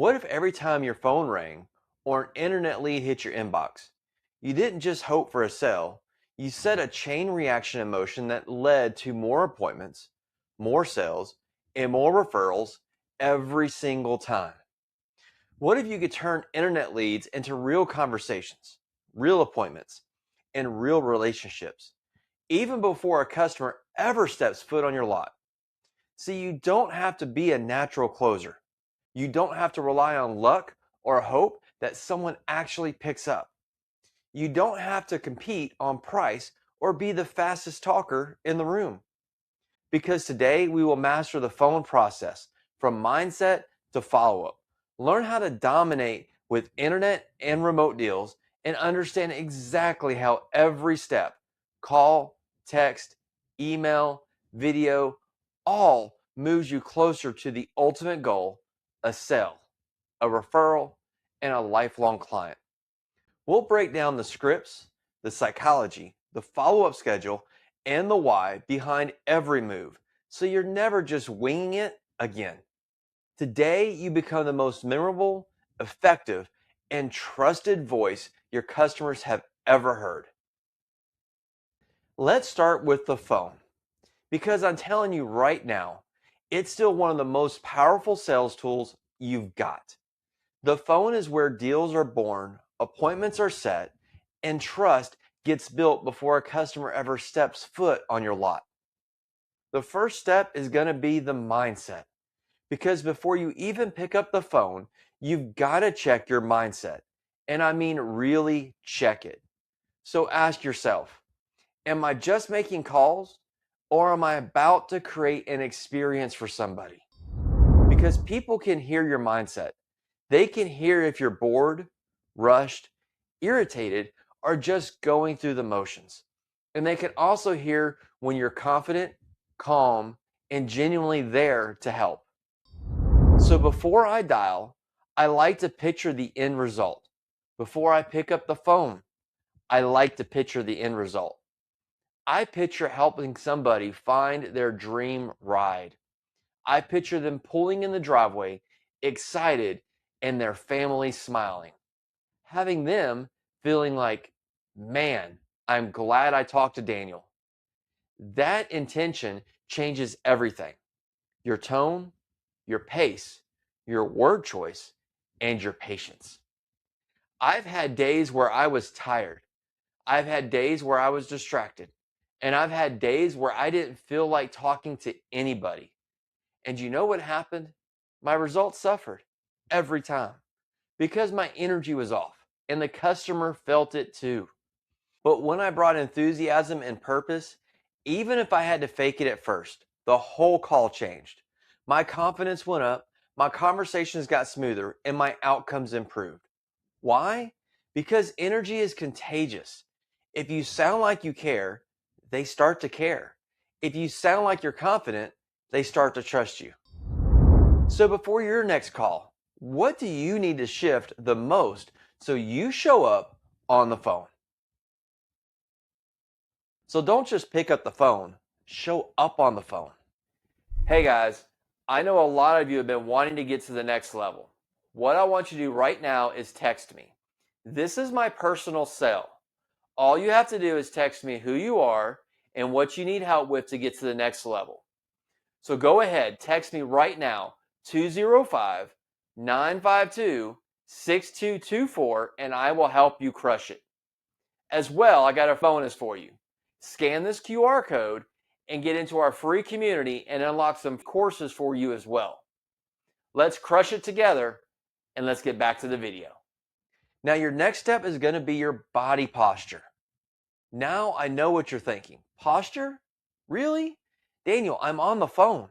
What if every time your phone rang or an internet lead hit your inbox, you didn't just hope for a sale, you set a chain reaction in motion that led to more appointments, more sales, and more referrals every single time? What if you could turn internet leads into real conversations, real appointments, and real relationships, even before a customer ever steps foot on your lot? See, you don't have to be a natural closer. You don't have to rely on luck or hope that someone actually picks up. You don't have to compete on price or be the fastest talker in the room. Because today we will master the phone process from mindset to follow up. Learn how to dominate with internet and remote deals and understand exactly how every step, call, text, email, video, all moves you closer to the ultimate goal, a sale, a referral, and a lifelong client. We'll break down the scripts, the psychology, the follow up schedule, and the why behind every move so you're never just winging it again. Today, you become the most memorable, effective, and trusted voice your customers have ever heard. Let's start with the phone because I'm telling you right now, it's still one of the most powerful sales tools you've got. The phone is where deals are born, appointments are set, and trust gets built before a customer ever steps foot on your lot. The first step is going to be the mindset because before you even pick up the phone, you've got to check your mindset. And I mean, really check it. So ask yourself, am I just making calls or am I about to create an experience for somebody? Because people can hear your mindset. They can hear if you're bored, rushed, irritated, or just going through the motions. And they can also hear when you're confident, calm, and genuinely there to help. So before I dial, I like to picture the end result. Before I pick up the phone, I like to picture the end result. I picture helping somebody find their dream ride. I picture them pulling in the driveway, excited, and their family smiling. Having them feeling like, man, I'm glad I talked to Daniel. That intention changes everything: your tone, your pace, your word choice, and your patience. I've had days where I was tired. I've had days where I was distracted. And I've had days where I didn't feel like talking to anybody. And you know what happened? My results suffered every time because my energy was off and the customer felt it too. But when I brought enthusiasm and purpose, even if I had to fake it at first, the whole call changed. My confidence went up, my conversations got smoother, and my outcomes improved. Why? Because energy is contagious. If you sound like you care, they start to care. If you sound like you're confident, they start to trust you. So before your next call, what do you need to shift the most so you show up on the phone? So don't just pick up the phone, show up on the phone. Hey guys, I know a lot of you have been wanting to get to the next level. What I want you to do right now is text me. This is my personal cell. All you have to do is text me who you are and what you need help with to get to the next level. So go ahead, text me right now, 205-952-6224, and I will help you crush it. As well, I got a bonus for you. Scan this QR code and get into our free community and unlock some courses for you as well. Let's crush it together and let's get back to the video. Now, your next step is going to be your body posture. Now I know what you're thinking. Posture? Really? Daniel, I'm on the phone.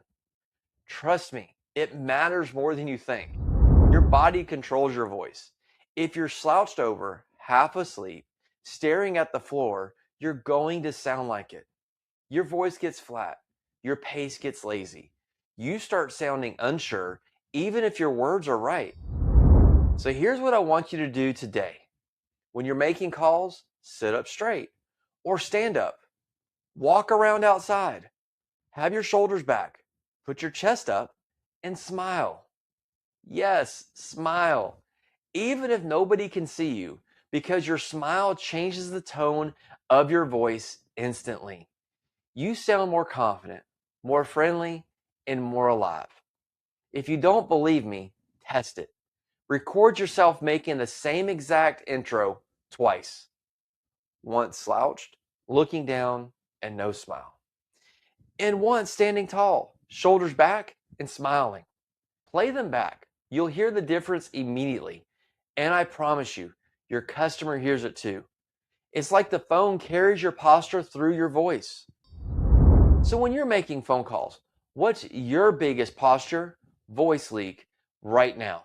Trust me, it matters more than you think. Your body controls your voice. If you're slouched over, half asleep, staring at the floor, you're going to sound like it. Your voice gets flat. Your pace gets lazy. You start sounding unsure, even if your words are right. So here's what I want you to do today. When you're making calls, sit up straight or stand up. Walk around outside. Have your shoulders back. Put your chest up and smile. Yes, smile. Even if nobody can see you, because your smile changes the tone of your voice instantly. You sound more confident, more friendly, and more alive. If you don't believe me, test it. Record yourself making the same exact intro twice. Once slouched, looking down, and no smile. And once standing tall, shoulders back, and smiling. Play them back. You'll hear the difference immediately. And I promise you, your customer hears it too. It's like the phone carries your posture through your voice. So when you're making phone calls, what's your biggest posture, voice leak right now?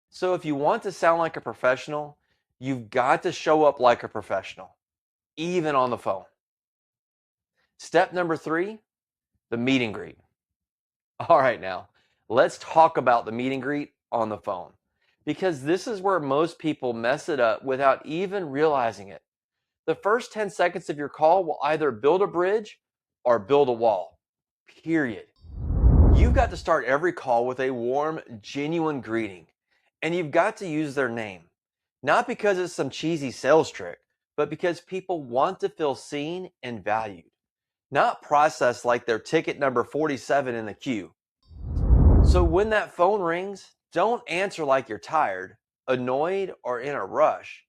So if you want to sound like a professional, you've got to show up like a professional, even on the phone. Step number 3, the meet and greet. All right, now let's talk about the meet and greet on the phone because this is where most people mess it up without even realizing it. The first 10 seconds of your call will either build a bridge or build a wall, period. You've got to start every call with a warm, genuine greeting, and you've got to use their name. Not because it's some cheesy sales trick, but because people want to feel seen and valued, not processed like they're ticket number 47 in the queue. So when that phone rings, don't answer like you're tired, annoyed, or in a rush.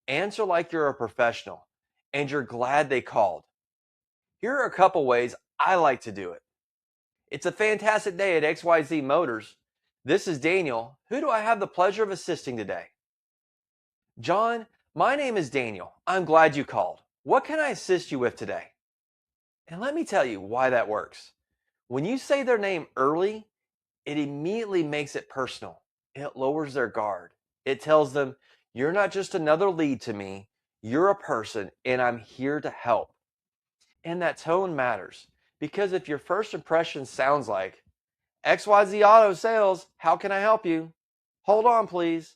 Answer like you're a professional and you're glad they called. Here are a couple ways I like to do it. It's a fantastic day at XYZ Motors. This is Daniel. Who do I have the pleasure of assisting today? John, my name is Daniel. I'm glad you called. What can I assist you with today? And let me tell you why that works. When you say their name early, it immediately makes it personal. It lowers their guard. It tells them, you're not just another lead to me, you're a person and I'm here to help. And that tone matters because if your first impression sounds like, XYZ Auto Sales, how can I help you? Hold on, please.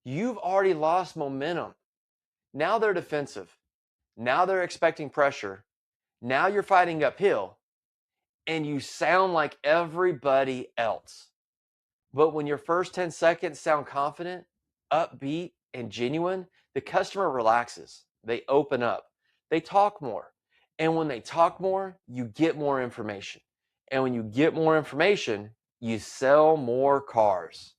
You've already lost momentum. Now they're defensive. Now they're expecting pressure. Now you're fighting uphill and you sound like everybody else. But when your first 10 seconds sound confident, upbeat, and genuine, the customer relaxes. They open up. They talk more. And when they talk more, you get more information. And when you get more information, you sell more cars.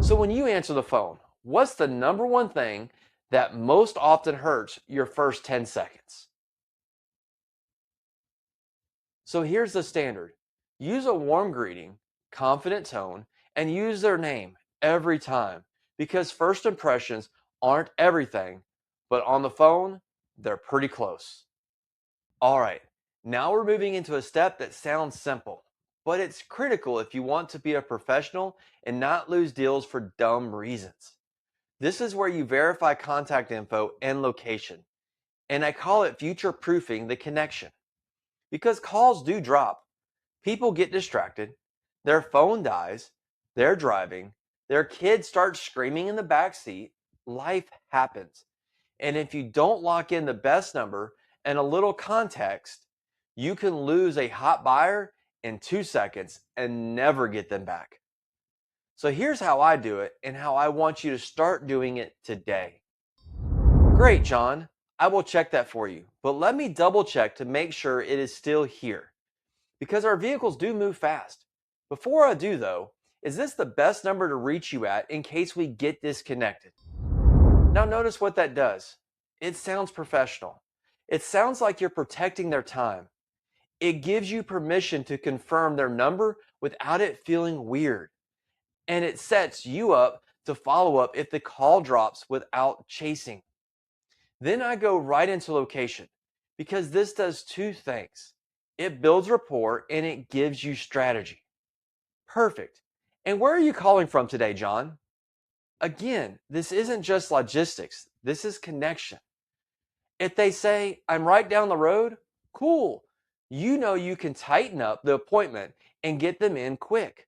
So when you answer the phone, what's the number one thing that most often hurts your first 10 seconds? So here's the standard. Use a warm greeting, confident tone, and use their name every time because first impressions aren't everything, but on the phone, they're pretty close. All right, now we're moving into a step that sounds simple, but it's critical if you want to be a professional and not lose deals for dumb reasons. This is where you verify contact info and location, and I call it future proofing the connection because calls do drop. People get distracted, their phone dies, they're driving, their kid starts screaming in the back seat. Life happens. And if you don't lock in the best number and a little context, you can lose a hot buyer in 2 seconds and never get them back. So here's how I do it and how I want you to start doing it today. Great, John. I will check that for you, but let me double check to make sure it is still here because our vehicles do move fast. Before I do, though, is this the best number to reach you at in case we get disconnected? Now, notice what that does. It sounds professional. It sounds like you're protecting their time. It gives you permission to confirm their number without it feeling weird. And it sets you up to follow up if the call drops without chasing. Then I go right into location because this does two things. It builds rapport and it gives you strategy. Perfect. And where are you calling from today, John? Again, this isn't just logistics. This is connection. If they say, I'm right down the road, cool. You know you can tighten up the appointment and get them in quick.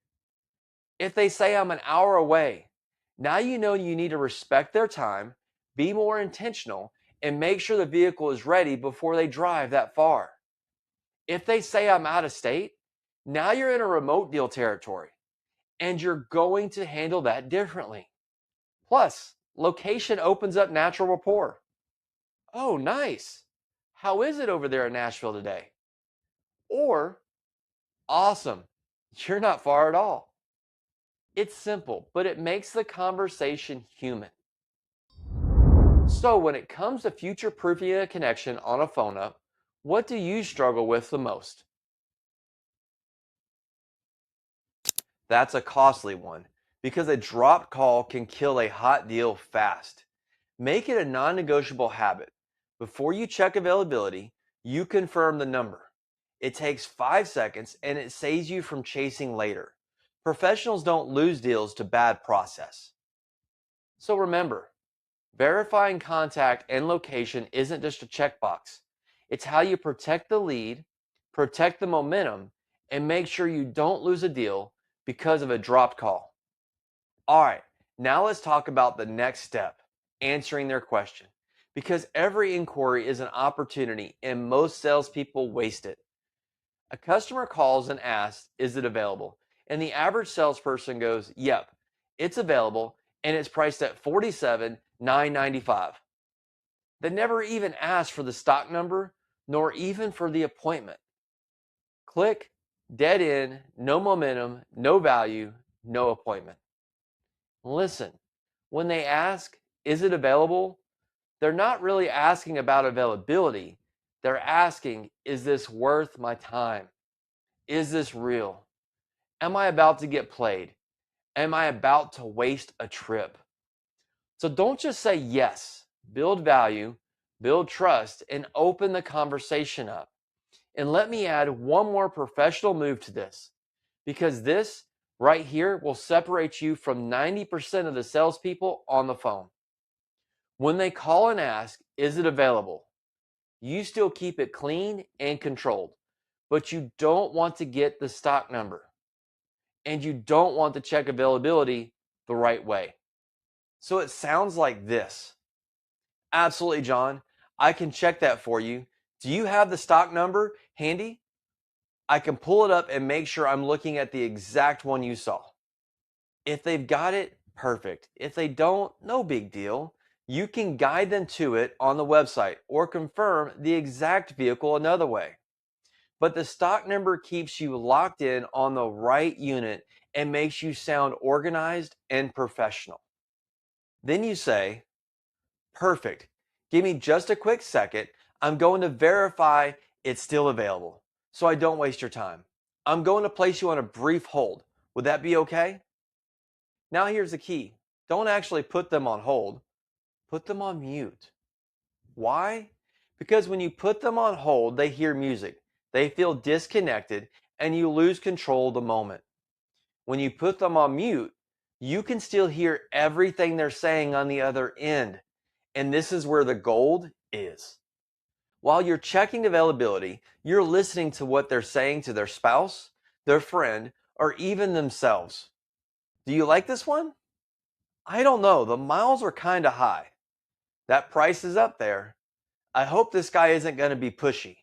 If they say, I'm an hour away, now you know you need to respect their time, be more intentional, and make sure the vehicle is ready before they drive that far. If they say, I'm out of state, Now you're in a remote deal territory, and you're going to handle that differently. Plus, location opens up natural rapport. Oh, nice. How is it over there in Nashville today? Or, awesome. You're not far at all. It's simple, but it makes the conversation human. So, when it comes to future proofing a connection on a phone up, what do you struggle with the most? That's a costly one because a dropped call can kill a hot deal fast. Make it a non negotiable habit. Before you check availability, you confirm the number. It takes 5 seconds and it saves you from chasing later. Professionals don't lose deals to bad process. So remember, verifying contact and location isn't just a checkbox. It's how you protect the lead, protect the momentum, and make sure you don't lose a deal because of a dropped call. All right, now let's talk about the next step, answering their question. Because every inquiry is an opportunity and most salespeople waste it. A customer calls and asks, "Is it available?" And the average salesperson goes, "Yep, it's available and it's priced at $47,995." They never even ask for the stock number nor even for the appointment. Click, dead end, no momentum, no value, no appointment. Listen, when they ask, "Is it available?" they're not really asking about availability. They're asking, "Is this worth my time? Is this real? Am I about to get played? Am I about to waste a trip?" So don't just say yes. Build value, build trust, and open the conversation up. And let me add one more professional move to this, because this right here will separate you from 90% of the salespeople on the phone. When they call and ask, "Is it available?" you still keep it clean and controlled, but you don't want to get the stock number and you don't want to check availability the right way. So it sounds like this. "Absolutely, John. I can check that for you. Do you have the stock number handy? I can pull it up and make sure I'm looking at the exact one you saw." If they've got it, perfect. If they don't, no big deal. You can guide them to it on the website or confirm the exact vehicle another way. But the stock number keeps you locked in on the right unit and makes you sound organized and professional. Then you say, "Perfect. Give me just a quick second. I'm going to verify it's still available so I don't waste your time. I'm going to place you on a brief hold. Would that be okay?" Now here's the key. Don't actually put them on hold. Put them on mute. Why? Because when you put them on hold, they hear music. They feel disconnected and you lose control of the moment. When you put them on mute, you can still hear everything they're saying on the other end. And this is where the gold is. While you're checking availability, you're listening to what they're saying to their spouse, their friend, or even themselves. "Do you like this one? I don't know. The miles are kind of high. That price is up there. I hope this guy isn't going to be pushy.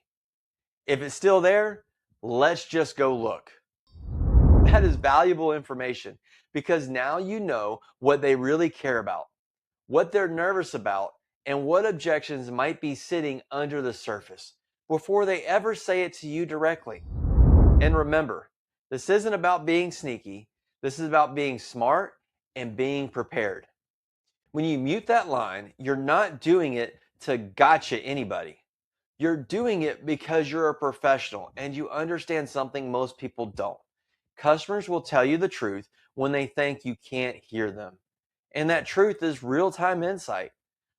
If it's still there, let's just go look." That is valuable information because now you know what they really care about, what they're nervous about, and what objections might be sitting under the surface before they ever say it to you directly. And remember, this isn't about being sneaky. This is about being smart and being prepared. When you mute that line, you're not doing it to gotcha anybody. You're doing it because you're a professional and you understand something most people don't. Customers will tell you the truth when they think you can't hear them. And that truth is real time insight,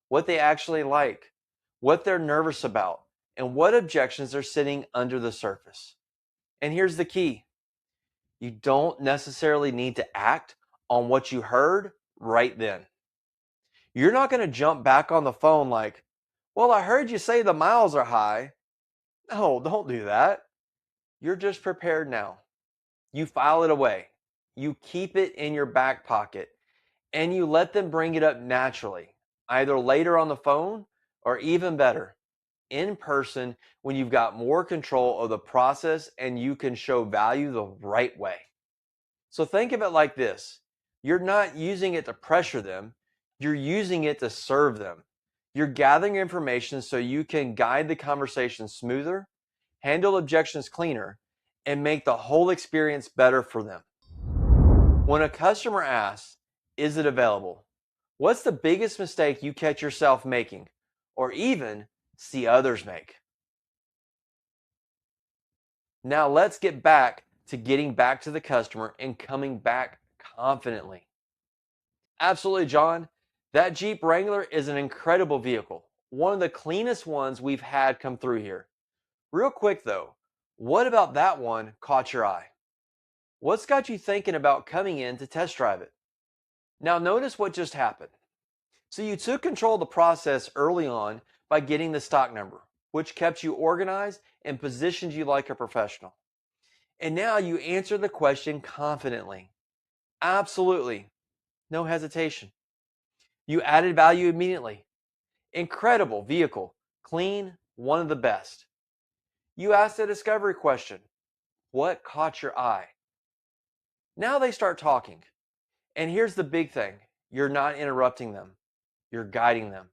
what they actually like, what they're nervous about, and what objections are sitting under the surface. And here's the key: you don't necessarily need to act on what you heard right then. You're not going to jump back on the phone like, "Well, I heard you say the miles are high." No, don't do that. You're just prepared now. You file it away. You keep it in your back pocket and you let them bring it up naturally, either later on the phone or even better, in person when you've got more control of the process and you can show value the right way. So think of it like this: you're not using it to pressure them, you're using it to serve them. You're gathering information so you can guide the conversation smoother, handle objections cleaner, and make the whole experience better for them. When a customer asks, "Is it available?" what's the biggest mistake you catch yourself making, or even see others make? Now let's get back to getting back to the customer and coming back confidently. Absolutely, John. That Jeep Wrangler is an incredible vehicle, one of the cleanest ones we've had come through here. Real quick though, what about that one caught your eye? What's got you thinking about coming in to test drive it? Now notice what just happened. So you took control of the process early on by getting the stock number, which kept you organized and positioned you like a professional. And now you answer the question confidently. Absolutely. No hesitation. You added value immediately. Incredible vehicle. Clean. One of the best. You asked a discovery question. What caught your eye? Now they start talking. And here's the big thing: you're not interrupting them, you're guiding them.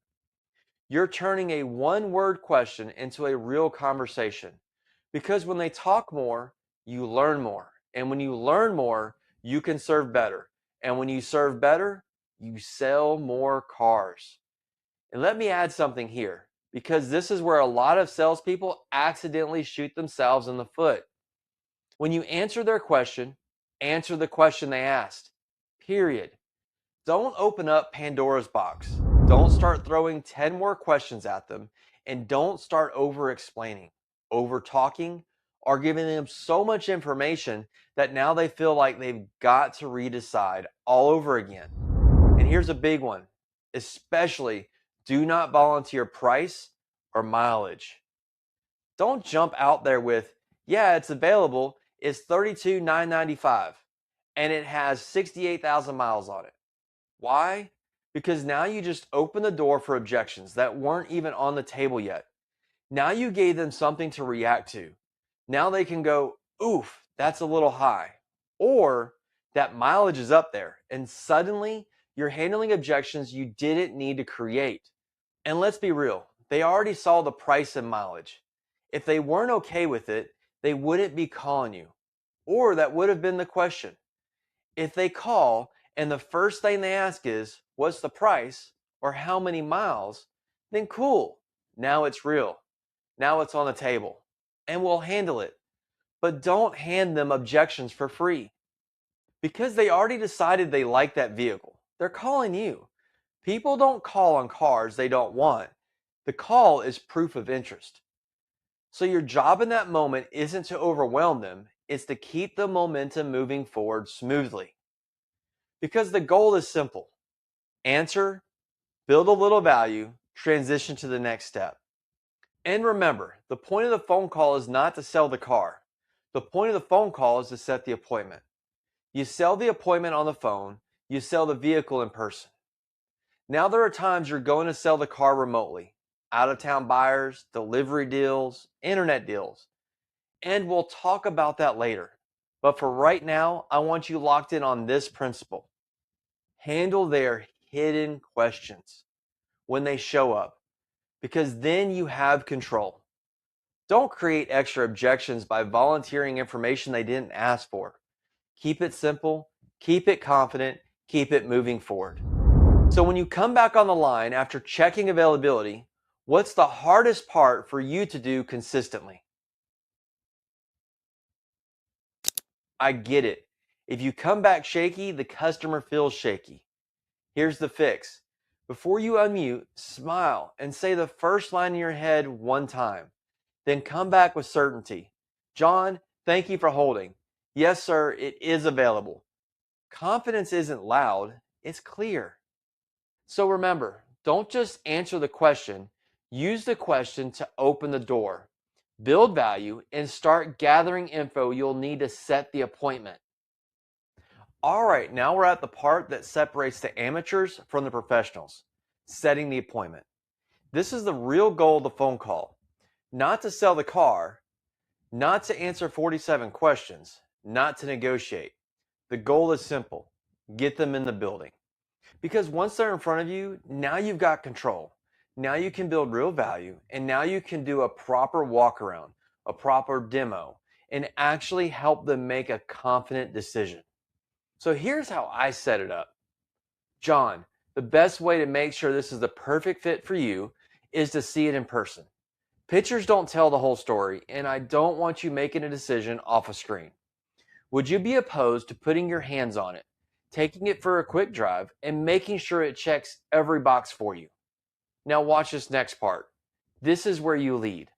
You're turning a one word question into a real conversation. Because when they talk more, you learn more. And when you learn more, you can serve better. And when you serve better, you sell more cars. And let me add something here, because this is where a lot of salespeople accidentally shoot themselves in the foot. When you answer the question they asked. Period. Don't open up Pandora's box. Don't start throwing 10 more questions at them, and don't start over explaining, over talking, or giving them so much information that now they feel like they've got to redecide all over again. And here's a big one: especially do not volunteer price or mileage. Don't jump out there with, "Yeah, it's available. It's $32,995 and it has 68,000 miles on it." Why? Because now you just opened the door for objections that weren't even on the table yet. Now you gave them something to react to. Now they can go, "Oof, that's a little high." Or, "That mileage is up there." And suddenly you're handling objections you didn't need to create. And let's be real, they already saw the price and mileage. If they weren't okay with it, they wouldn't be calling you. Or that would have been the question. If they call and the first thing they ask is, "What's the price?" or "How many miles?" then cool. Now it's real. Now it's on the table. And we'll handle it. But don't hand them objections for free. Because they already decided they like that vehicle, they're calling you. People don't call on cars they don't want. The call is proof of interest. So your job in that moment isn't to overwhelm them, it's to keep the momentum moving forward smoothly. Because the goal is simple: answer, build a little value, transition to the next step. And remember, the point of the phone call is not to sell the car. The point of the phone call is to set the appointment. You sell the appointment on the phone, you sell the vehicle in person. Now there are times you're going to sell the car remotely: out of town buyers, delivery deals, internet deals. And we'll talk about that later. But for right now, I want you locked in on this principle: handle their hidden questions when they show up, because then you have control. Don't create extra objections by volunteering information they didn't ask for. Keep it simple, keep it confident, keep it moving forward. So when you come back on the line after checking availability, what's the hardest part for you to do consistently? I get it. If you come back shaky, the customer feels shaky. Here's the fix. Before you unmute, smile and say the first line in your head one time. Then come back with certainty. "John, thank you for holding. Yes, sir, it is available." Confidence isn't loud, it's clear. So remember, don't just answer the question. Use the question to open the door. Build value and start gathering info you'll need to set the appointment. All right, now we're at the part that separates the amateurs from the professionals: setting the appointment. This is the real goal of the phone call. not to sell the car, not to answer 47 questions, not to negotiate. The goal is simple: get them in the building. Because once they're in front of you, now you've got control. Now you can build real value, and now you can do a proper walk around, a proper demo, and actually help them make a confident decision. So here's how I set it up. John, the best way to make sure this is the perfect fit for you is to see it in person. Pictures don't tell the whole story, and I don't want you making a decision off a screen. Would you be opposed to putting your hands on it, taking it for a quick drive, and making sure it checks every box for you? Now watch this next part. This is where you lead.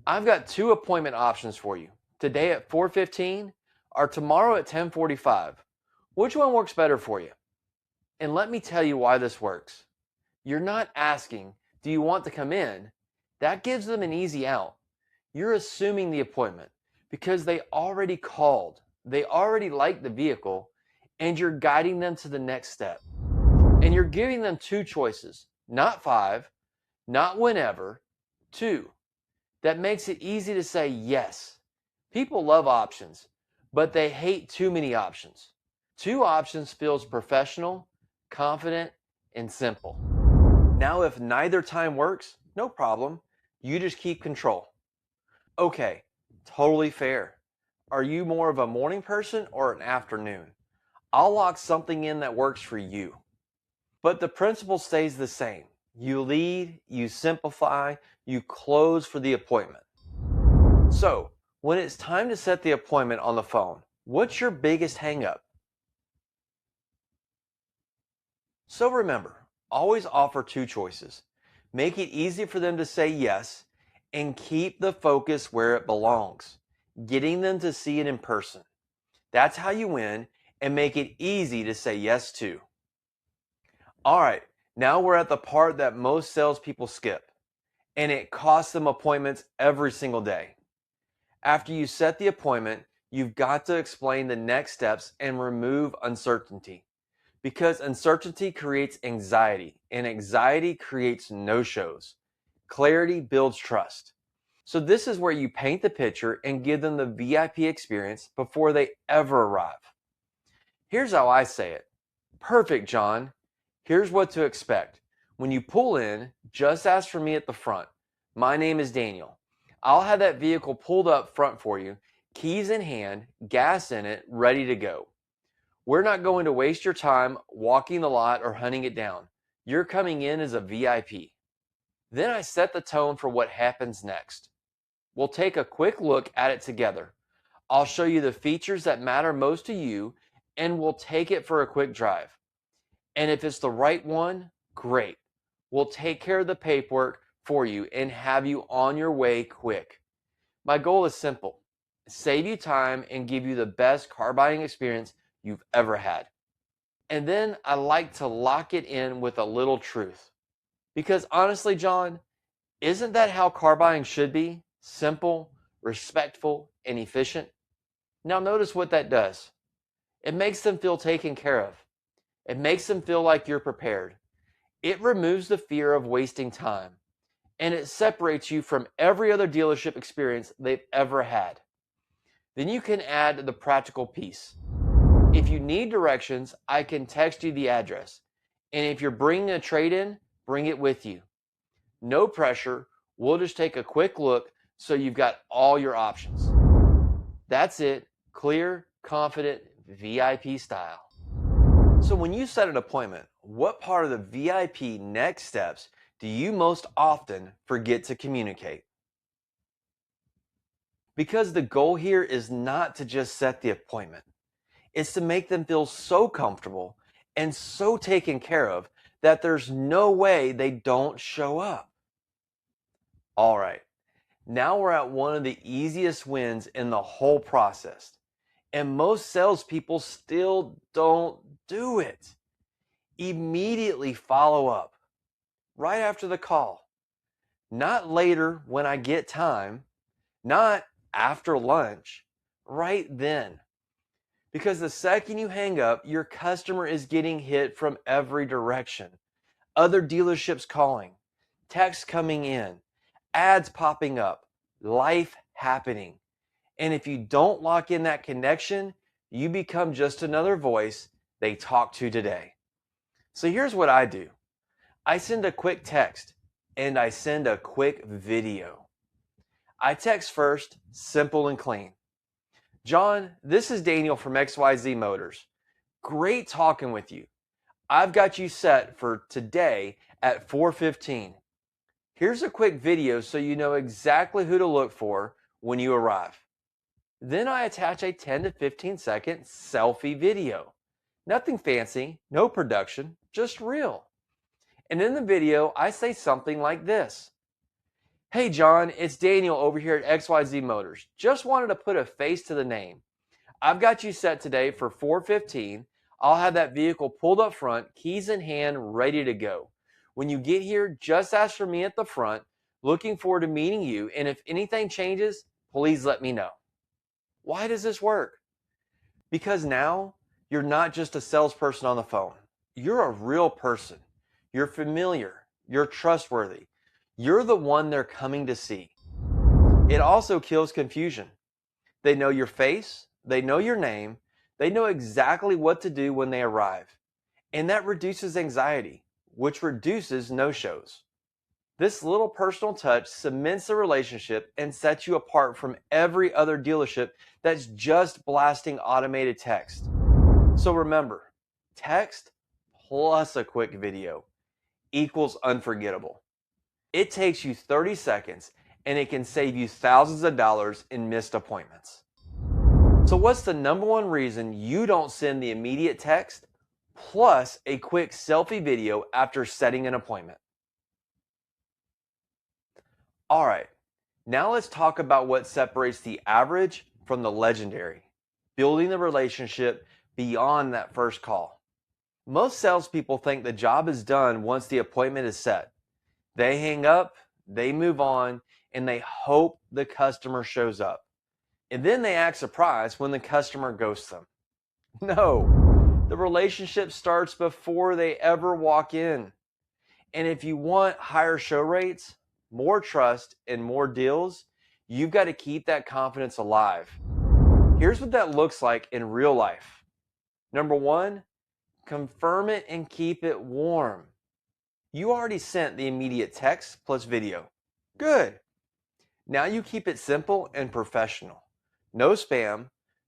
I've got 2 appointment options for you. Today at 4:15 or tomorrow at 10:45. Which one works better for you? And let me tell you why this works. You're not asking, do you want to come in? That gives them an easy out. You're assuming the appointment because they already called. They already like the vehicle, and you're guiding them to the next step. And you're giving them 2 choices, not 5, not whenever, 2. That makes it easy to say yes. People love options, but they hate too many options. 2 options feels professional, confident, and simple. Now, if neither time works, no problem. You just keep control. Okay, totally fair. Are you more of a morning person or an afternoon? I'll lock something in that works for you. But the principle stays the same. You lead, you simplify, you close for the appointment. So, when it's time to set the appointment on the phone, what's your biggest hangup? So remember, always offer 2 choices. Make it easy for them to say yes, and keep the focus where it belongs, getting them to see it in person. That's how you win and make it easy to say yes to. All right, now we're at the part that most salespeople skip, and it costs them appointments every single day. After you set the appointment, you've got to explain the next steps and remove uncertainty. Because uncertainty creates anxiety, and anxiety creates no-shows. Clarity builds trust. So this is where you paint the picture and give them the VIP experience before they ever arrive. Here's how I say it. Perfect, John. Here's what to expect. When you pull in, just ask for me at the front. My name is Daniel. I'll have that vehicle pulled up front for you, keys in hand, gas in it, ready to go. We're not going to waste your time walking the lot or hunting it down. You're coming in as a VIP. Then I set the tone for what happens next. We'll take a quick look at it together. I'll show you the features that matter most to you, and we'll take it for a quick drive. And if it's the right one, great. We'll take care of the paperwork for you and have you on your way quick. My goal is simple: save you time and give you the best car buying experience you've ever had. And then I like to lock it in with a little truth. Because honestly, John, isn't that how car buying should be? Simple, respectful, and efficient. Now notice what that does. It makes them feel taken care of. It makes them feel like you're prepared. It removes the fear of wasting time. And it separates you from every other dealership experience they've ever had. Then you can add the practical piece. If you need directions, I can text you the address. And if you're bringing a trade-in, bring it with you. No pressure. We'll just take a quick look so you've got all your options. That's it. Clear, confident, VIP style. So when you set an appointment, what part of the VIP next steps do you most often forget to communicate? Because the goal here is not to just set the appointment. It's to make them feel so comfortable and so taken care of that there's no way they don't show up. All right, now we're at one of the easiest wins in the whole process. And most salespeople still don't do it. Immediately follow up, right after the call. Not later when I get time, not after lunch, right then. Because the second you hang up, your customer is getting hit from every direction. Other dealerships calling, texts coming in, ads popping up, life happening. And if you don't lock in that connection, you become just another voice they talk to today. So here's what I do. I send a quick text and I send a quick video. I text first, simple and clean. John, this is Daniel from XYZ Motors. Great talking with you. I've got you set for today at 4:15. Here's a quick video so you know exactly who to look for when you arrive. Then I attach a 10 to 15 second selfie video. Nothing fancy, no production, just real. And in the video, I say something like this. Hey John, it's Daniel over here at XYZ Motors. Just wanted to put a face to the name. I've got you set today for 4:15. I'll have that vehicle pulled up front, keys in hand, ready to go. When you get here, just ask for me at the front. Looking forward to meeting you, and if anything changes, please let me know. Why does this work? Because now you're not just a salesperson on the phone. You're a real person. You're familiar. You're trustworthy. You're the one they're coming to see. It also kills confusion. They know your face. They know your name. They know exactly what to do when they arrive. And that reduces anxiety, which reduces no-shows. This little personal touch cements the relationship and sets you apart from every other dealership that's just blasting automated text. So remember, text plus a quick video equals unforgettable. It takes you 30 seconds and it can save you thousands of dollars in missed appointments. So what's the number one reason you don't send the immediate text plus a quick selfie video after setting an appointment? All right, now let's talk about what separates the average from the legendary, building the relationship beyond that first call. Most salespeople think the job is done once the appointment is set. They hang up, they move on, and they hope the customer shows up. And then they act surprised when the customer ghosts them. No, the relationship starts before they ever walk in. And if you want higher show rates, more trust, and more deals, you've got to keep that confidence alive. Here's what that looks like in real life. Number one, confirm it and keep it warm. You already sent the immediate text plus video. Good. Now you keep it simple and professional. No spam,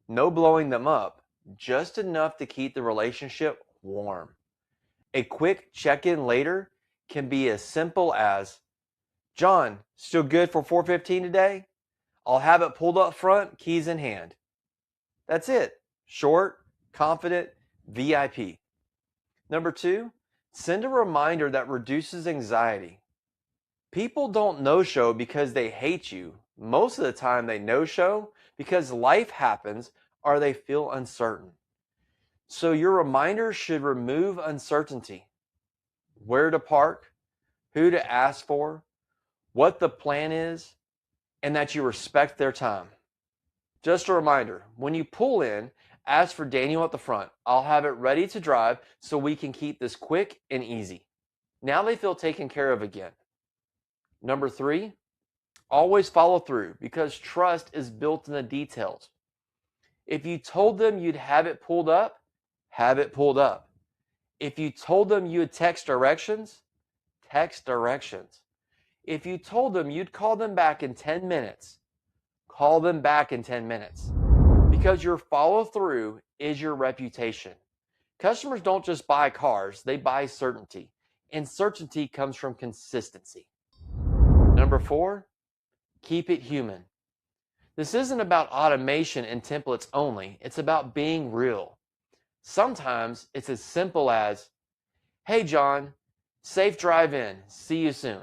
no blowing them up, just enough to keep the relationship warm. A quick check-in later can be as simple as, John, still good for 4:15 today? I'll have it pulled up front, keys in hand. That's it. Short, confident, VIP. Number two, send a reminder that reduces anxiety. People don't no-show because they hate you. Most of the time they no-show because life happens or they feel uncertain. So your reminder should remove uncertainty. Where to park, who to ask for, what the plan is, and that you respect their time. Just a reminder, when you pull in, ask for Daniel at the front. I'll have it ready to drive so we can keep this quick and easy. Now they feel taken care of again. Number three, always follow through because trust is built in the details. If you told them you'd have it pulled up, have it pulled up. If you told them you would text directions, text directions. If you told them you'd call them back in 10 minutes, call them back in 10 minutes. Because your follow through is your reputation. Customers don't just buy cars, they buy certainty. And certainty comes from consistency. Number four, keep it human. This isn't about automation and templates only. It's about being real. Sometimes it's as simple as, hey John, safe drive in, see you soon.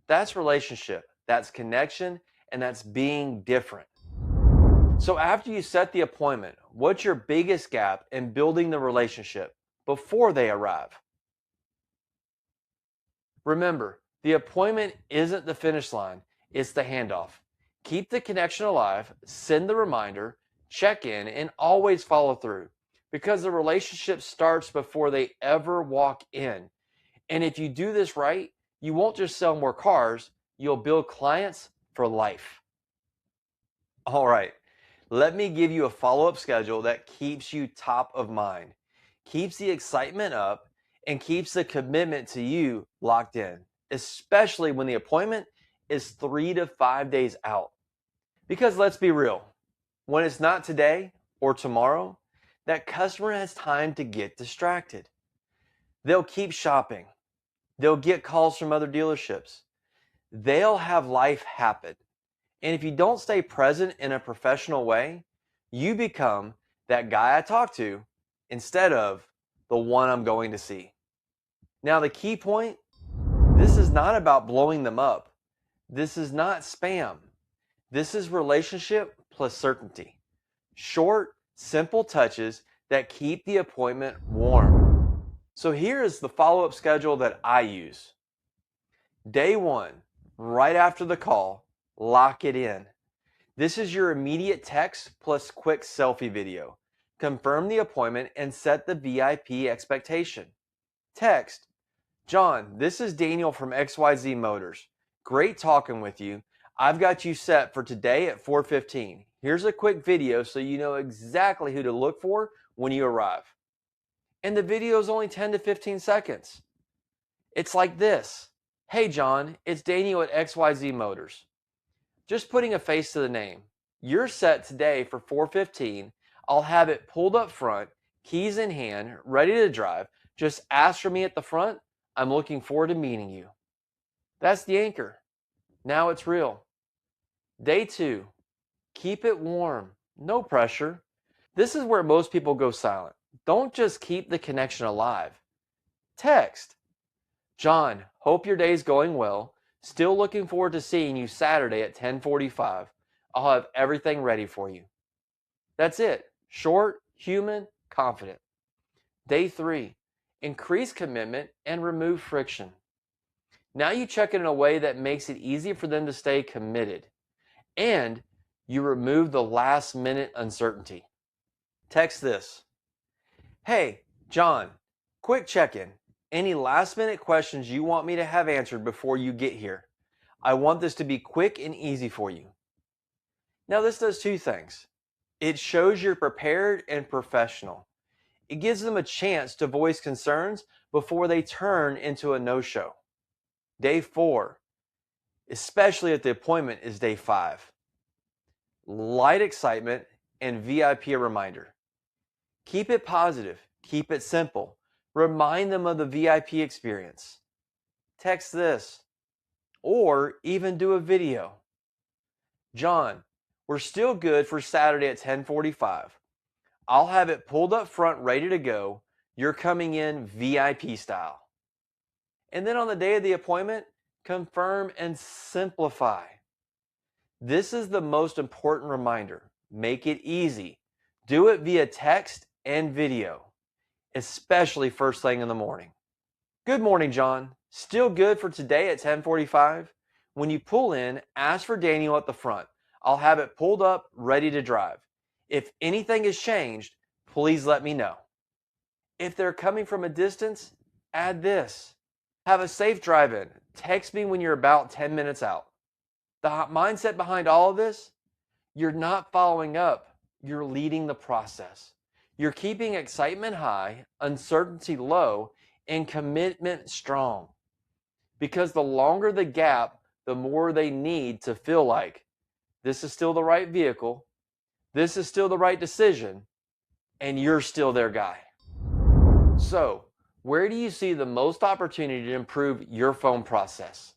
That's relationship, that's connection, and that's being different. So after you set the appointment, what's your biggest gap in building the relationship before they arrive? Remember, the appointment isn't the finish line, it's the handoff. Keep the connection alive, send the reminder, check in, and always follow through because the relationship starts before they ever walk in. And if you do this right, you won't just sell more cars, you'll build clients for life. All right, let me give you a follow-up schedule that keeps you top of mind, keeps the excitement up, and keeps the commitment to you locked in, especially when the appointment is 3 to 5 days out. Because let's be real, when it's not today or tomorrow, that customer has time to get distracted. They'll keep shopping. They'll get calls from other dealerships. They'll have life happen. And if you don't stay present in a professional way, you become that guy I talked to instead of the one I'm going to see. Now, the key point, this is not about blowing them up. This is not spam. This is relationship plus certainty. Short, simple touches that keep the appointment warm. So here is the follow-up schedule that I use. Day 1, right after the call, lock it in. This is your immediate text plus quick selfie video. Confirm the appointment and set the VIP expectation. Text, John, this is Daniel from XYZ Motors. Great talking with you. I've got you set for today at 4:15. Here's a quick video so you know exactly who to look for when you arrive. And the video is only 10 to 15 seconds. It's like this. Hey John, it's Daniel at XYZ Motors. Just putting a face to the name. You're set today for 4:15. I'll have it pulled up front, keys in hand, ready to drive. Just ask for me at the front. I'm looking forward to meeting you. That's the anchor. Now it's real. Day 2, keep it warm. No pressure. This is where most people go silent. Don't just keep the connection alive. Text, John, hope your day's going well. Still looking forward to seeing you Saturday at 10:45. I'll have everything ready for you. That's it. Short, human, confident. Day 3, increase commitment and remove friction. Now you check it in a way that makes it easy for them to stay committed. And you remove the last minute uncertainty. Text this. Hey, John, quick check-in. Any last minute questions you want me to have answered before you get here? I want this to be quick and easy for you. Now this does 2 things. It shows you're prepared and professional. It gives them a chance to voice concerns before they turn into a no-show. Day 4, especially if the appointment is day 5. Light excitement and VIP a reminder. Keep it positive. Keep it simple. Remind them of the VIP experience. Text this, or even do a video. John, we're still good for Saturday at 10:45. I'll have it pulled up front ready to go. You're coming in VIP style. And then on the day of the appointment, confirm and simplify. This is the most important reminder. Make it easy. Do it via text and video, especially first thing in the morning. Good morning, John. Still good for today at 10:45? When you pull in, ask for Daniel at the front. I'll have it pulled up, ready to drive. If anything has changed, please let me know. If they're coming from a distance, add this. Have a safe drive-in. Text me when you're about 10 minutes out. The mindset behind all of this, you're not following up, you're leading the process. You're keeping excitement high, uncertainty low, and commitment strong. Because the longer the gap, the more they need to feel like this is still the right vehicle, this is still the right decision, and you're still their guy. So, where do you see the most opportunity to improve your phone process?